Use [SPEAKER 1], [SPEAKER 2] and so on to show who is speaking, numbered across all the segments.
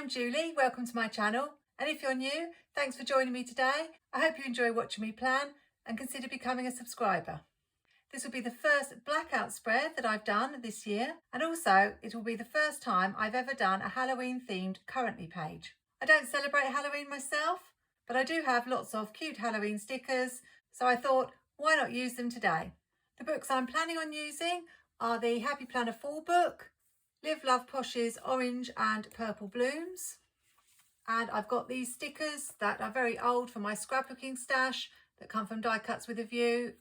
[SPEAKER 1] I'm Julie, welcome to my channel, and if you're new, thanks for joining me today. I hope you enjoy watching me plan and consider becoming a subscriber. This will be the first blackout spread that I've done this year, and also it will be the first time I've ever done a Halloween themed currently page. I don't celebrate Halloween myself, but I do have lots of cute Halloween stickers, so I thought, why not use them today? The books I'm planning on using are the Happy Planner Fall book, Live Love Posh's Orange and Purple Blooms, and I've got these stickers that are very old from my scrapbooking stash that come from Die Cuts with a View.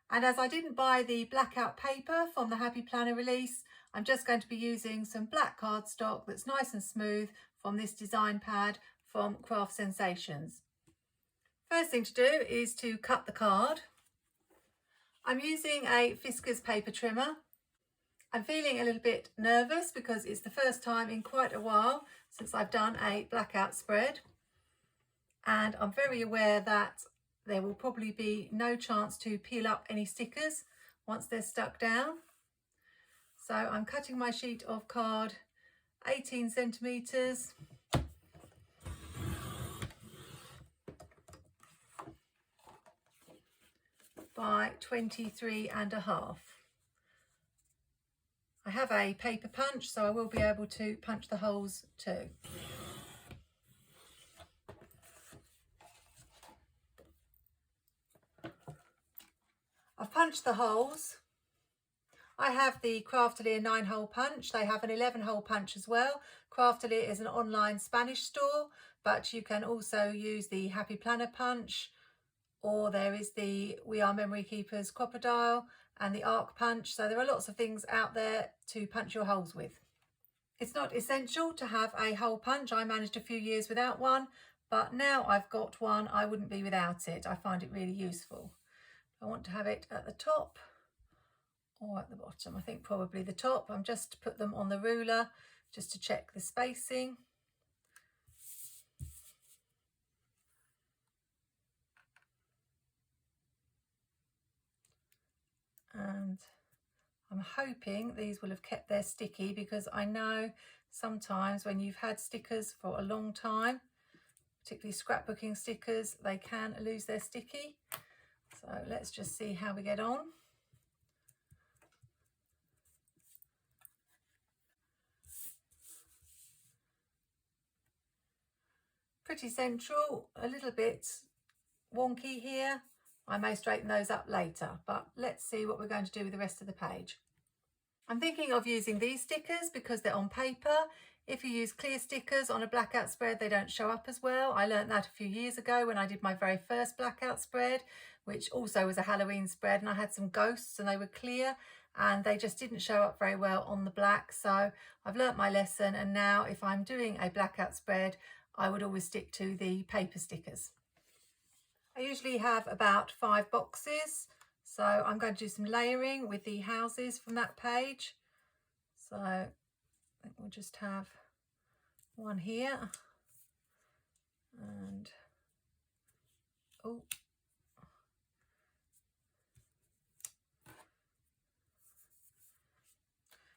[SPEAKER 1] And as I didn't buy the blackout paper from the Happy Planner release, I'm just going to be using some black cardstock that's nice and smooth from this design pad from Craft Sensations. First thing to do is to cut the card. I'm using a Fiskars paper trimmer. I'm feeling a little bit nervous because it's the first time in quite a while since I've done a blackout spread, and I'm very aware that there will probably be no chance to peel up any stickers once they're stuck down. So I'm cutting my sheet of card 18 centimetres by 23.5. I have a paper punch, so I will be able to punch the holes too. I've punched the holes. I have the Craftily 9-hole punch. They have an 11-hole punch as well. Craftily is an online Spanish store, but you can also use the Happy Planner punch, or there is the We Are Memory Keepers Crocodile and the Arc punch. So there are lots of things out there to punch your holes with. It's not essential to have a hole punch. I managed a few years without one, but now I've got one, I wouldn't be without it. I find it really useful. I want to have it at the top or at the bottom. I think probably the top. I'm just put them on the ruler just to check the spacing. And I'm hoping these will have kept their sticky, because I know sometimes when you've had stickers for a long time, particularly scrapbooking stickers, they can lose their sticky. So let's just see how we get on. Pretty central, a little bit wonky here. I may straighten those up later, but let's see what we're going to do with the rest of the page. I'm thinking of using these stickers because they're on paper. If you use clear stickers on a blackout spread, they don't show up as well. I learned that a few years ago when I did my very first blackout spread, which also was a Halloween spread, and I had some ghosts and they were clear and they just didn't show up very well on the black. So I've learnt my lesson, and now if I'm doing a blackout spread, I would always stick to the paper stickers. I usually have about 5 boxes, so I'm going to do some layering with the houses from that page. So I think we'll just have one here, and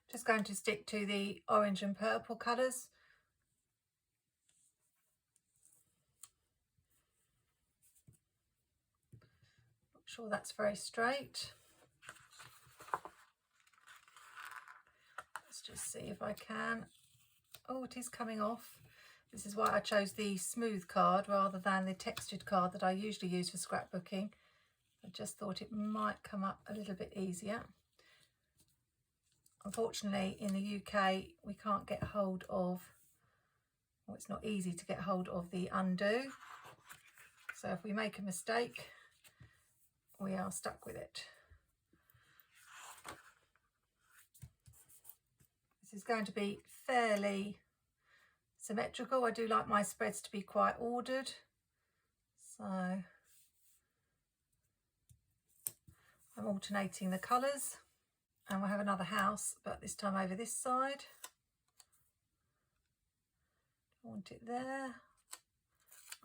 [SPEAKER 1] just going to stick to the orange and purple colours. Sure that's very straight. Let's just see if I can. Oh, it is coming off. This is why I chose the smooth card rather than the textured card that I usually use for scrapbooking. I just thought it might come up a little bit easier. Unfortunately, in the UK, we can't get hold of, well, it's not easy to get hold of the undo. So if we make a mistake, we are stuck with it. This is going to be fairly symmetrical. I do like my spreads to be quite ordered. So I'm alternating the colours, and we'll have another house, but this time over this side. I want it there.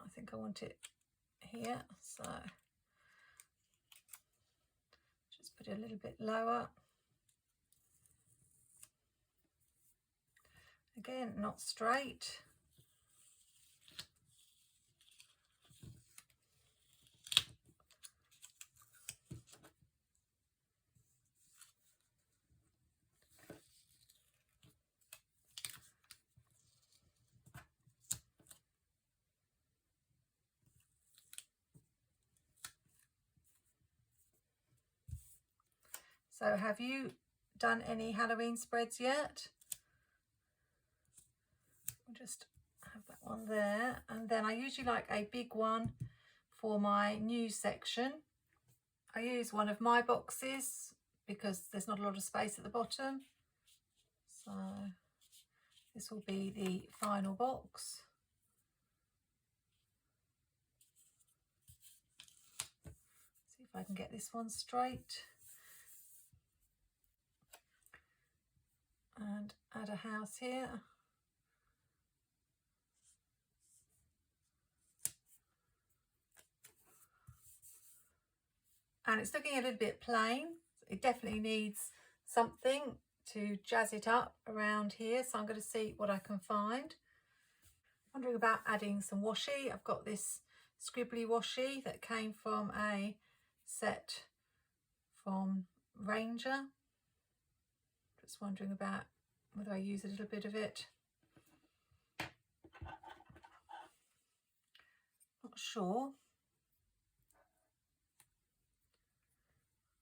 [SPEAKER 1] I think I want it here. So put it a little bit lower. Again, not straight. So have you done any Halloween spreads yet? I'll just have that one there, and then I usually like a big one for my news section. I use one of my boxes because there's not a lot of space at the bottom, so this will be the final box. See if I can get this one straight and add a house here. And it's looking a little bit plain. It definitely needs something to jazz it up around here, so I'm going to see what I can find. Wondering about adding some washi. I've got this scribbly washi that came from a set from Ranger. Just wondering about whether I use a little bit of it. Not sure.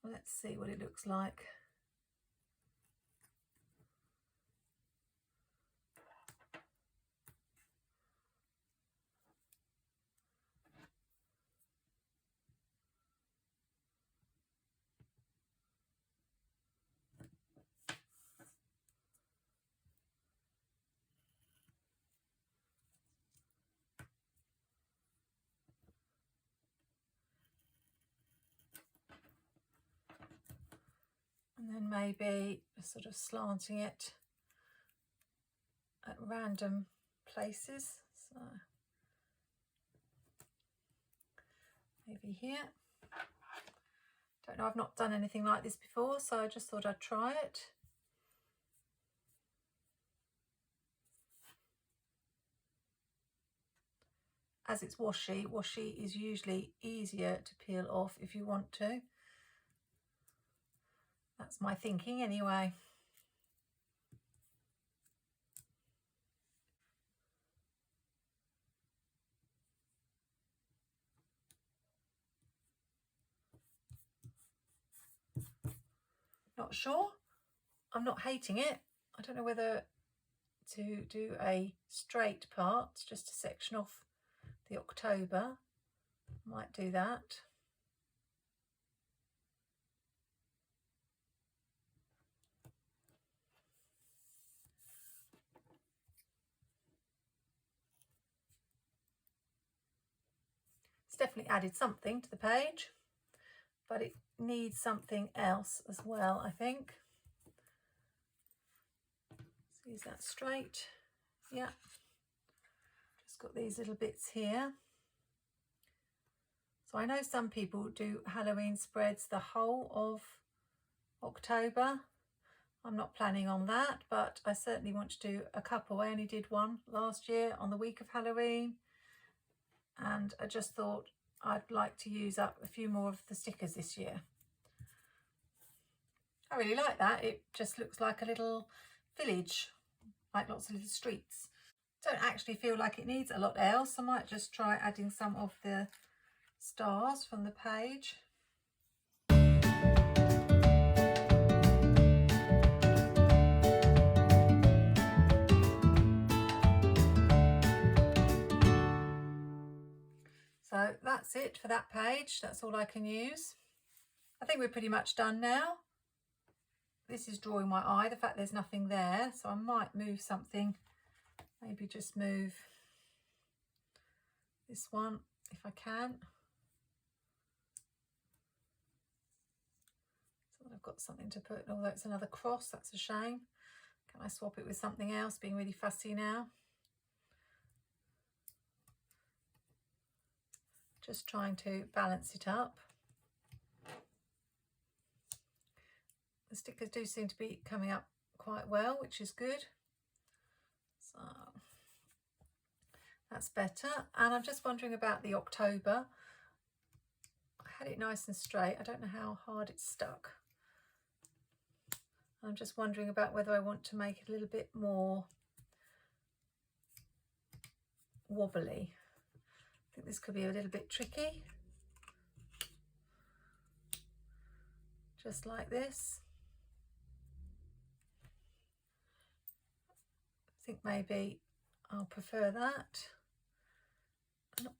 [SPEAKER 1] Let's see what it looks like. And then maybe sort of slanting it at random places. So maybe here. Don't know, I've not done anything like this before, so I just thought I'd try it. As it's washi, washi is usually easier to peel off if you want to. That's my thinking anyway. Not sure. I'm not hating it. I don't know whether to do a straight part, just to section off the October. Might do that. It's definitely added something to the page, but it needs something else as well, I think. So use that straight. Yeah. Just got these little bits here. So I know some people do Halloween spreads the whole of October. I'm not planning on that, but I certainly want to do a couple. I only did one last year on the week of Halloween, and I just thought I'd like to use up a few more of the stickers this year. I really like that. It just looks like a little village, like lots of little streets. Don't actually feel like it needs a lot else. I might just try adding some of the stars from the page. So that's it for that page. That's all I can use. I think we're pretty much done now. This is drawing my eye, the fact there's nothing there, so I might move something. Maybe just move this one if I can. So I've got something to put, although it's another cross, that's a shame. Can I swap it with something else, being really fussy now? Just trying to balance it up. The stickers do seem to be coming up quite well, which is good. So that's better. And I'm just wondering about the October. I had it nice and straight. I don't know how hard it's stuck. I'm just wondering about whether I want to make it a little bit more wobbly. I think this could be a little bit tricky. Just like this. think maybe I'll prefer that. Not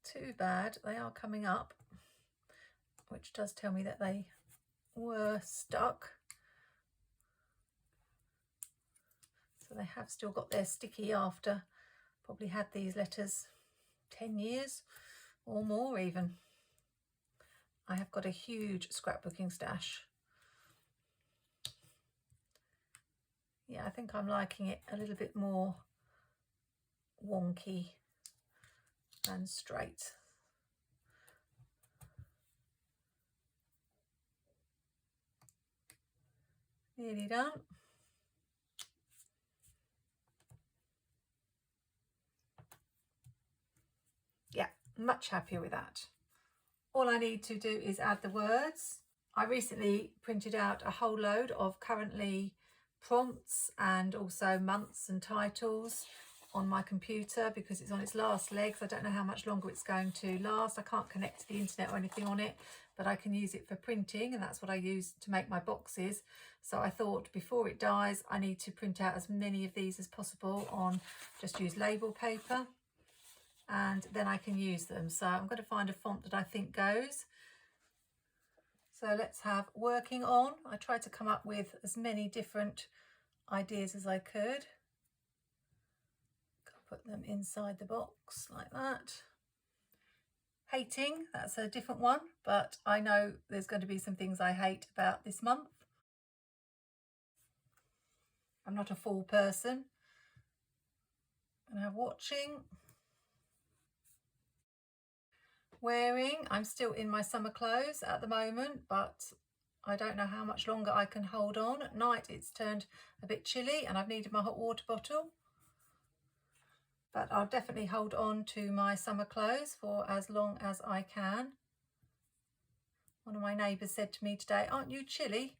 [SPEAKER 1] too bad. They are coming up, which does tell me that they were stuck. So they have still got their sticky after. Probably had these letters 10 years or more even. I have got a huge scrapbooking stash. Yeah, I think I'm liking it a little bit more wonky and straight. Nearly done. Yeah, much happier with that. All I need to do is add the words. I recently printed out a whole load of currently prompts and also months and titles on my computer because it's on its last legs. I don't know how much longer it's going to last. I can't connect to the internet or anything on it, but I can use it for printing, and that's what I use to make my boxes. So I thought before it dies, I need to print out as many of these as possible on just use label paper, and then I can use them. So I'm going to find a font that I think goes. So let's have working on. I tried to come up with as many different ideas as I could. Put them inside the box like that. Hating, that's a different one, but I know there's going to be some things I hate about this month. I'm not a full person. And I have watching. Wearing, I'm still in my summer clothes at the moment, but I don't know how much longer I can hold on. At night it's turned a bit chilly and I've needed my hot water bottle. But I'll definitely hold on to my summer clothes for as long as I can. One of my neighbours said to me today, "Aren't you chilly?"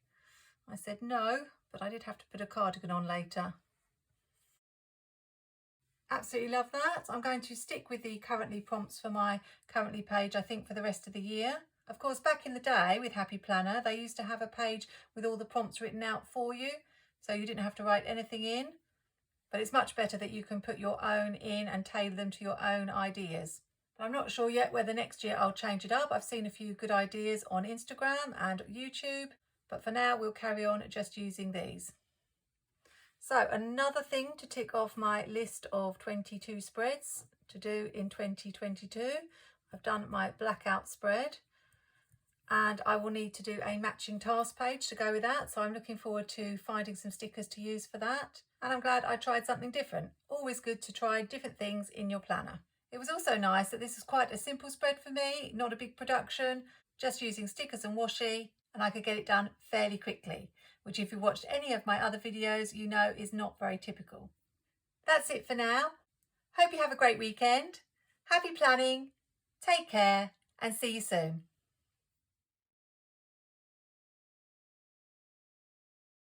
[SPEAKER 1] I said no, but I did have to put a cardigan on later. Absolutely love that. I'm going to stick with the currently prompts for my currently page, I think, for the rest of the year. Of course, back in the day with Happy Planner, they used to have a page with all the prompts written out for you, so you didn't have to write anything in. But it's much better that you can put your own in and tailor them to your own ideas. But I'm not sure yet whether next year I'll change it up. I've seen a few good ideas on Instagram and YouTube, but for now we'll carry on just using these. So another thing to tick off my list of 22 spreads to do in 2022. I've done my blackout spread, and I will need to do a matching task page to go with that. So I'm looking forward to finding some stickers to use for that. And I'm glad I tried something different. Always good to try different things in your planner. It was also nice that this was quite a simple spread for me, not a big production, just using stickers and washi, and I could get it done fairly quickly, which if you watched any of my other videos, you know is not very typical. That's it for now. Hope you have a great weekend. Happy planning, take care, and see you soon.